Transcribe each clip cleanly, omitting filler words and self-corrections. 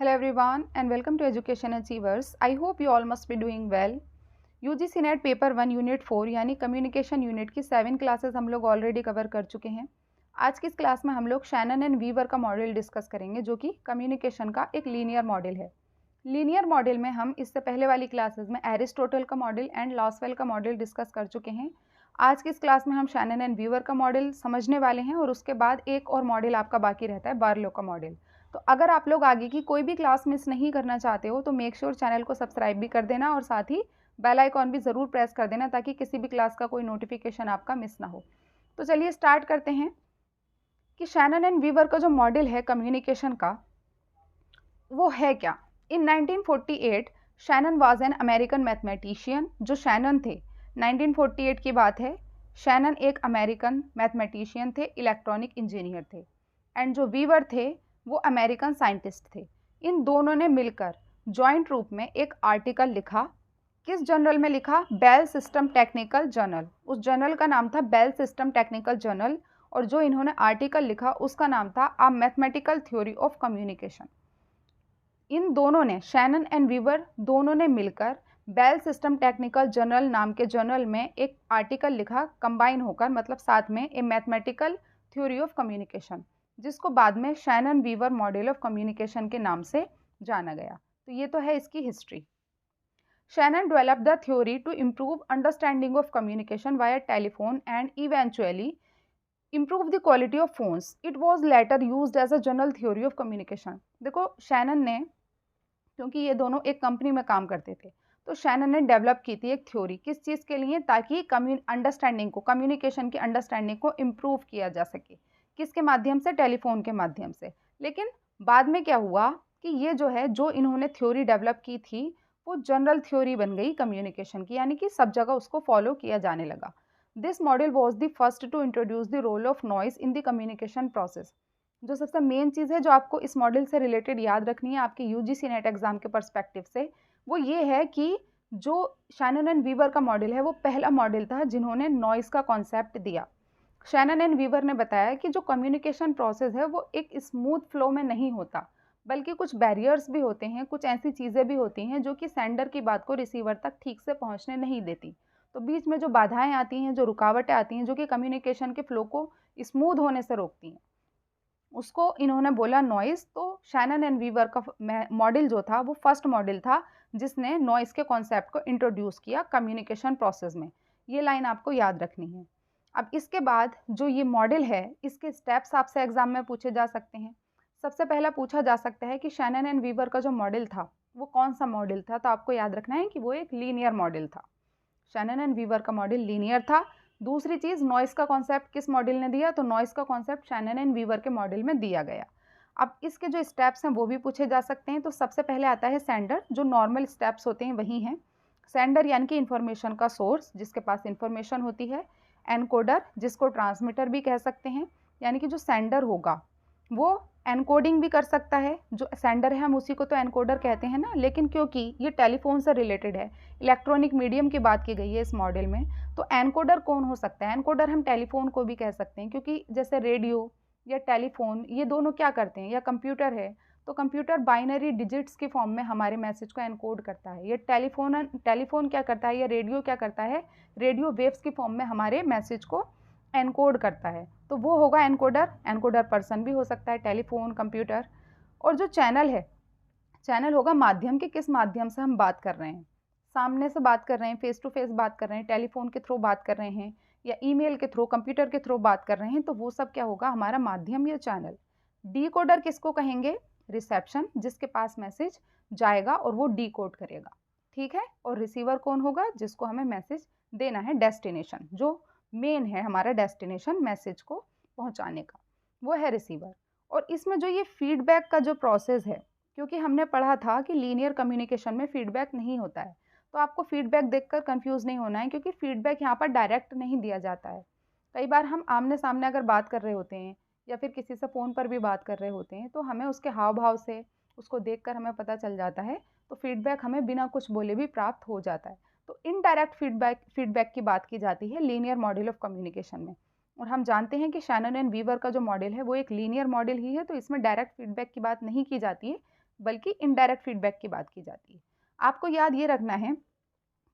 Hello everyone and welcome to Education Achievers. I hope you all must be doing well. UGC net paper 1 unit 4 यानी communication unit की 7 classes हम लोग already cover कर चुके हैं। आज की इस क्लास में हम लोग शैनन एंड वीवर का मॉडल डिस्कस करेंगे जो कि कम्युनिकेशन का एक लीनियर मॉडल है। लीनियर मॉडल में हम इससे पहले वाली क्लासेस में एरिस्टोटल का मॉडल एंड लॉसवेल का मॉडल डिस्कस कर चुके हैं। आज की इस क्लास में हम शैनन एंड वीवर का मॉडल समझने वाले हैं और उसके बाद एक और मॉडल आपका बाकी रहता है, बार्लो का मॉडल। तो अगर आप लोग आगे की कोई भी क्लास मिस नहीं करना चाहते हो तो मेक श्योर चैनल को सब्सक्राइब भी कर देना और साथ ही बेल आइकॉन भी ज़रूर प्रेस कर देना ताकि किसी भी क्लास का कोई नोटिफिकेशन आपका मिस ना हो। तो चलिए स्टार्ट करते हैं कि शैनन एंड वीवर का जो मॉडल है कम्युनिकेशन का वो है क्या। इन 1948 Shannon was an American mathematician. जो शैनन थे 1948 की बात है। शैनन एक अमेरिकन मैथमेटिशियन थे, इलेक्ट्रॉनिक इंजीनियर थे। एंड जो वीवर थे वो अमेरिकन साइंटिस्ट थे। इन दोनों ने मिलकर जॉइंट रूप में एक आर्टिकल लिखा। किस जर्नल में लिखा? Bell system technical journal. उस जर्नल का नाम था बेल सिस्टम टेक्निकल जर्नल और जो इन्होंने आर्टिकल लिखा उसका नाम था a mathematical theory of communication. इन दोनों ने, शैनन एंड वीवर दोनों ने मिलकर बेल सिस्टम टेक्निकल जर्नल नाम के जर्नल में एक आर्टिकल लिखा, कंबाइन होकर, मतलब साथ में, a mathematical theory of communication, जिसको बाद में Shannon Weaver model of communication के नाम से जाना गया। तो ये तो है इसकी history. Shannon developed the theory to improve understanding of communication via telephone and eventually improve the quality of phones. It was later used as a general theory of communication. देखो शैनन ने, क्योंकि ये दोनों एक कंपनी में काम करते थे, तो शैनन ने डेवलप की थी एक थ्योरी। किस चीज़ के लिए? ताकि अंडरस्टैंडिंग को, कम्युनिकेशन की अंडरस्टैंडिंग को इम्प्रूव किया जा सके। किसके माध्यम से? टेलीफोन के माध्यम से। लेकिन बाद में क्या हुआ कि ये जो है, जो इन्होंने थ्योरी डेवलप की थी वो जनरल थ्योरी बन गई कम्युनिकेशन की, यानी कि सब जगह उसको फॉलो किया जाने लगा। This model was the first to introduce the role of noise in the communication process. जो सबसे मेन चीज़ है जो आपको इस मॉडल से रिलेटेड याद रखनी है आपके यूजीसी नेट एग्जाम के पर्सपेक्टिव से, वो ये है कि जो शैनन एंड वीवर का मॉडल है वो पहला मॉडल था जिन्होंने नॉइस का कॉन्सेप्ट दिया। शैनन एंड वीवर ने बताया कि जो कम्युनिकेशन प्रोसेस है वो एक स्मूथ फ्लो में नहीं होता, बल्कि कुछ बैरियर्स भी होते हैं, कुछ ऐसी चीज़ें भी होती हैं जो कि सेंडर की बात को रिसीवर तक ठीक से पहुंचने नहीं देती। तो बीच में जो बाधाएं आती हैं, जो रुकावटें आती हैं, जो कि कम्युनिकेशन के फ्लो को स्मूथ होने से रोकती हैं, उसको इन्होंने बोला नॉइस। तो शैनन एंड वीवर का मॉडल जो था वो फर्स्ट मॉडल था जिसने नॉइस के कॉन्सेप्ट को इंट्रोड्यूस किया कम्युनिकेशन प्रोसेस में। ये लाइन आपको याद रखनी है। अब इसके बाद जो ये मॉडल है इसके स्टेप्स आपसे एग्जाम में पूछे जा सकते हैं। सबसे पहला पूछा जा सकता है कि शैनन एंड वीवर का जो मॉडल था वो कौन सा मॉडल था। तो आपको याद रखना है कि वो एक लीनियर मॉडल था। शैनन एंड वीवर का मॉडल लीनियर था। दूसरी चीज़, नॉइस का कॉन्सेप्ट किस मॉडल ने दिया? तो नॉइस का कॉन्सेप्ट शैनन एंड वीवर के मॉडल में दिया गया। अब इसके जो स्टेप्स हैं वो भी पूछे जा सकते हैं। तो सबसे पहले आता है सेंडर। जो नॉर्मल स्टेप्स होते हैं वही हैं। सेंडर यानी कि इन्फॉर्मेशन का सोर्स, जिसके पास इन्फॉर्मेशन होती है। एनकोडर, जिसको ट्रांसमीटर भी कह सकते हैं, यानी कि जो सेंडर होगा वो एनकोडिंग भी कर सकता है। जो सेंडर है हम उसी को तो एनकोडर कहते हैं ना, लेकिन क्योंकि ये टेलीफोन से रिलेटेड है, इलेक्ट्रॉनिक मीडियम की बात की गई है इस मॉडल में, तो एनकोडर कौन हो सकता है? एनकोडर हम टेलीफोन को भी कह सकते हैं, क्योंकि जैसे रेडियो या टेलीफोन ये दोनों क्या करते हैं, या कंप्यूटर है तो कंप्यूटर बाइनरी डिजिट्स के फॉर्म में हमारे मैसेज को एनकोड करता है। ये टेलीफोन क्या करता है, या रेडियो क्या करता है, रेडियो वेव्स के फॉर्म में हमारे मैसेज को एनकोड करता है। तो वो होगा एनकोडर। एनकोडर पर्सन भी हो सकता है, टेलीफोन, कंप्यूटर। और जो चैनल है, चैनल होगा माध्यम के, किस माध्यम से हम बात कर रहे हैं। सामने से बात कर रहे हैं, फेस टू फेस बात कर रहे हैं, टेलीफोन के थ्रू बात कर रहे हैं, या ईमेल के थ्रू, कंप्यूटर के थ्रू बात कर रहे हैं, तो वो सब क्या होगा? हमारा माध्यम या चैनल। डीकोडर किसको कहेंगे? रिसेप्शन, जिसके पास मैसेज जाएगा और वो डीकोड करेगा, ठीक है। और रिसीवर कौन होगा? जिसको हमें मैसेज देना है, डेस्टिनेशन, जो मेन है हमारा डेस्टिनेशन मैसेज को पहुंचाने का, वो है रिसीवर। और इसमें जो ये फीडबैक का जो प्रोसेस है, क्योंकि हमने पढ़ा था कि लीनियर कम्युनिकेशन में फीडबैक नहीं होता है, तो आपको फीडबैक देखकर कंफ्यूज नहीं होना है, क्योंकि फीडबैक यहाँ पर डायरेक्ट नहीं दिया जाता है। कई बार हम आमने सामने अगर बात कर रहे होते हैं या फिर किसी से फ़ोन पर भी बात कर रहे होते हैं, तो हमें उसके हाव भाव से, उसको देखकर हमें पता चल जाता है, तो फीडबैक हमें बिना कुछ बोले भी प्राप्त हो जाता है। तो इनडायरेक्ट फीडबैक की बात की जाती है लीनियर मॉडल ऑफ कम्युनिकेशन में। और हम जानते हैं कि शैनन एंड वीवर का जो मॉडल है वो एक लीनियर मॉडल ही है, तो इसमें डायरेक्ट फीडबैक की बात नहीं की जाती है, बल्कि इनडायरेक्ट फीडबैक की बात की जाती है। आपको याद ये रखना है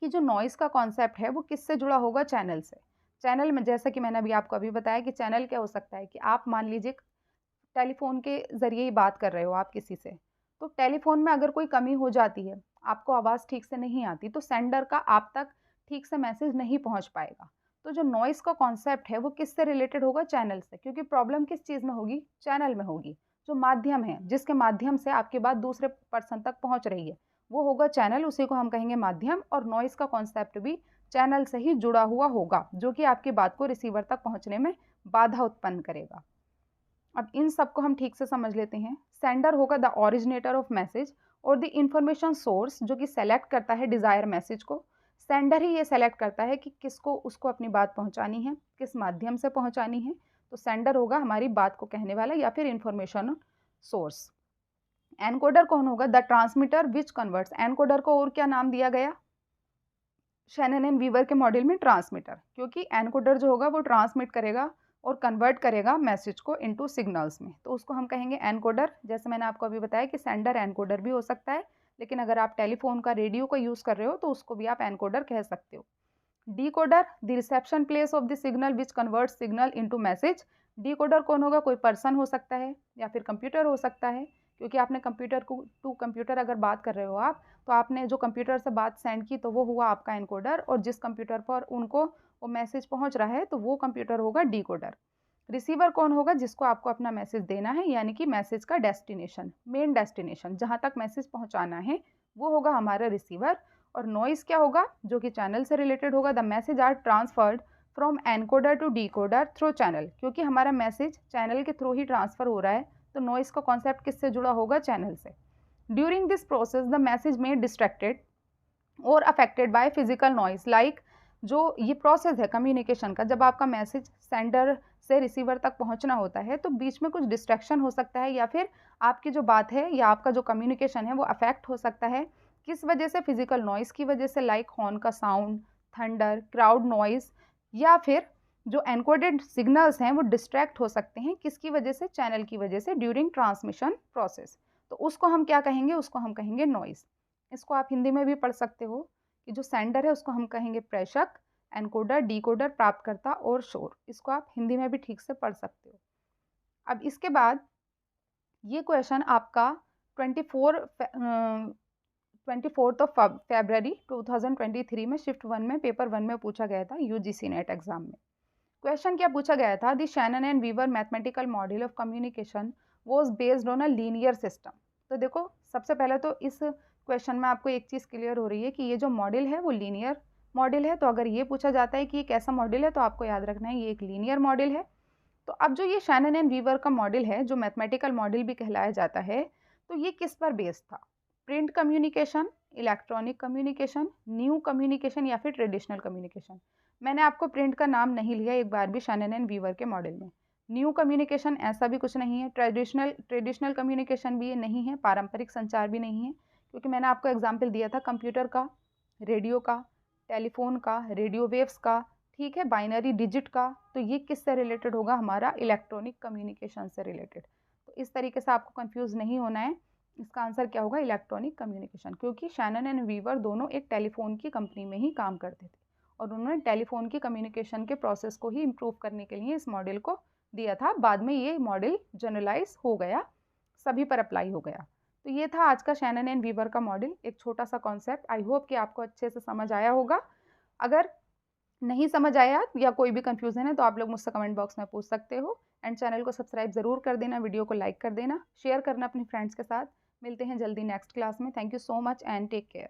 कि जो नॉइज़ का कॉन्सेप्ट है वो किससे जुड़ा होगा, चैनल से। चैनल में जैसा कि मैंने आपको अभी बताया कि चैनल क्या हो सकता है कि आप मान लीजिए टेलीफ़ोन के ज़रिए ही बात कर रहे हो आप किसी से, तो टेलीफ़ोन में अगर कोई कमी हो जाती है, आपको आवाज़ ठीक से नहीं आती, तो सेंडर का आप तक ठीक से मैसेज नहीं पहुँच पाएगा। तो जो नॉइज़ का कॉन्सेप्ट है वो किससे रिलेटेड होगा, चैनल से, क्योंकि प्रॉब्लम किस चीज़ में होगी, चैनल में होगी। जो माध्यम है, जिसके माध्यम से आपकी बात दूसरे पर्सन तक पहुँच रही है, वो होगा चैनल, उसी को हम कहेंगे माध्यम। और नॉइज़ का कॉन्सेप्ट भी चैनल से ही जुड़ा हुआ होगा, जो कि आपकी बात को रिसीवर तक पहुँचने में बाधा उत्पन्न करेगा। अब इन सब को हम ठीक से समझ लेते हैं। सेंडर होगा द ओरिजिनेटर ऑफ मैसेज और द इंफॉर्मेशन सोर्स, जो कि सेलेक्ट करता है डिज़ायर मैसेज को। सेंडर ही ये सेलेक्ट करता है कि किसको उसको अपनी बात पहुंचानी है, किस माध्यम से पहुंचानी है। तो सेंडर होगा हमारी बात को कहने वाला या फिर इंफॉर्मेशन सोर्स। एनकोडर कौन होगा, the transmitter which converts. Encoder को और क्या नाम दिया गया शैनन एंड वीवर के मॉडल में, ट्रांसमीटर, क्योंकि एनकोडर जो होगा वो ट्रांसमिट करेगा और कन्वर्ट करेगा मैसेज को इनटू सिग्नल्स में, तो उसको हम कहेंगे एनकोडर। जैसे मैंने आपको अभी बताया कि सेंडर एनकोडर भी हो सकता है, लेकिन अगर आप टेलीफोन का रेडियो का यूज़ कर रहे हो तो उसको भी आप एनकोडर कह सकते हो। Decoder the reception place of the signal which convert signal into message. Decoder कौन होगा, कोई पर्सन हो सकता है या फिर कंप्यूटर हो सकता है, क्योंकि आपने कंप्यूटर को टू कंप्यूटर अगर बात कर रहे हो आप, तो आपने जो कंप्यूटर से बात सेंड की तो वो हुआ आपका एनकोडर, और जिस कंप्यूटर पर उनको वो मैसेज पहुंच रहा है तो वो कंप्यूटर होगा डीकोडर। रिसीवर कौन होगा, जिसको आपको अपना मैसेज देना है, यानी कि मैसेज का डेस्टिनेशन, मेन डेस्टिनेशन जहां तक मैसेज पहुंचाना है, वो होगा हमारा रिसीवर। और नॉइज़ क्या होगा, जो कि चैनल से रिलेटेड होगा। The message are transferred from encoder to decoder through channel, क्योंकि हमारा मैसेज चैनल के थ्रू ही ट्रांसफर हो रहा है, तो नॉइज़ का कॉन्सेप्ट किससे जुड़ा होगा, चैनल से। During this process the message में डिस्ट्रैक्टेड और affected by physical noise, like जो ये प्रोसेस है कम्युनिकेशन का, जब आपका मैसेज सेंडर से रिसीवर तक पहुंचना होता है तो बीच में कुछ डिस्ट्रैक्शन हो सकता है, या फिर आपकी जो बात है या आपका जो कम्युनिकेशन है वो अफेक्ट हो सकता है। किस वजह से, फिजिकल नॉइज़ की वजह से, लाइक हॉर्न का साउंड, थंडर, क्राउड नॉइज़, या फिर जो एनकोडेड सिग्नल्स हैं वो डिस्ट्रैक्ट हो सकते हैं, किसकी वजह से, चैनल की वजह से, ड्यूरिंग ट्रांसमिशन प्रोसेस। तो उसको हम क्या कहेंगे, उसको हम कहेंगे नॉइज़। इसको आप हिंदी में भी पढ़ सकते हो कि जो सेंडर है उसको हम कहेंगे प्रेषक, एनकोडर, डीकोडर, प्राप्तकर्ता और शोर। इसको आप हिंदी में भी ठीक से पढ़ सकते हो। अब इसके बाद ये क्वेश्चन आपका 24 2023 में शिफ्ट 1 में पेपर 1 में पूछा गया था, यूजीसी नेट एग्जाम में। क्वेश्चन क्या पूछा गया था, the Shannon and Weaver mathematical model of communication was based on a linear system. तो देखो, सबसे पहले तो इस क्वेश्चन में आपको एक चीज़ क्लियर हो रही है कि ये जो मॉडल है वो लीनियर मॉडल है। तो अगर ये पूछा जाता है कि ये कैसा मॉडल है, तो आपको याद रखना है ये एक लीनियर मॉडल है। तो अब जो ये शैनन एंड वीवर का मॉडल है, जो मैथमेटिकल मॉडल भी कहलाया जाता है, तो ये किस पर बेस्ड था, print communication, electronic communication, new communication या फिर ट्रेडिशनल कम्युनिकेशन। मैंने आपको प्रिंट का नाम नहीं लिया एक बार भी शैनन एंड वीवर के मॉडल में। न्यू कम्युनिकेशन ऐसा भी कुछ नहीं है, ट्रेडिशनल कम्युनिकेशन भी ये नहीं है, पारंपरिक संचार भी नहीं है, क्योंकि मैंने आपको एग्जाम्पल दिया था कंप्यूटर का, रेडियो का, टेलीफोन का, रेडियो वेव्स का, ठीक है, बाइनरी डिजिट का। तो ये किससे रिलेटेड होगा, हमारा इलेक्ट्रॉनिक कम्युनिकेशन से रिलेटेड। तो इस तरीके से आपको कंफ्यूज नहीं होना है, इसका आंसर क्या होगा, इलेक्ट्रॉनिक कम्युनिकेशन, क्योंकि शैनन एंड वीवर दोनों एक टेलीफोन की कंपनी में ही काम करते थे और उन्होंने टेलीफोन की कम्युनिकेशन के प्रोसेस को ही इम्प्रूव करने के लिए इस मॉडल को दिया था। बाद में ये मॉडल जनरलाइज हो गया, सभी पर अप्लाई हो गया। तो ये था आज का शैनन एंड वीवर का मॉडल, एक छोटा सा कॉन्सेप्ट। आई होप कि आपको अच्छे से समझ आया होगा। अगर नहीं समझ आया या कोई भी कंफ्यूजन है तो आप लोग मुझसे कमेंट बॉक्स में पूछ सकते हो। एंड चैनल को सब्सक्राइब ज़रूर कर देना, वीडियो को लाइक कर देना, शेयर करना अपने फ्रेंड्स के साथ। मिलते हैं जल्दी नेक्स्ट क्लास में। Thank you so much and take care.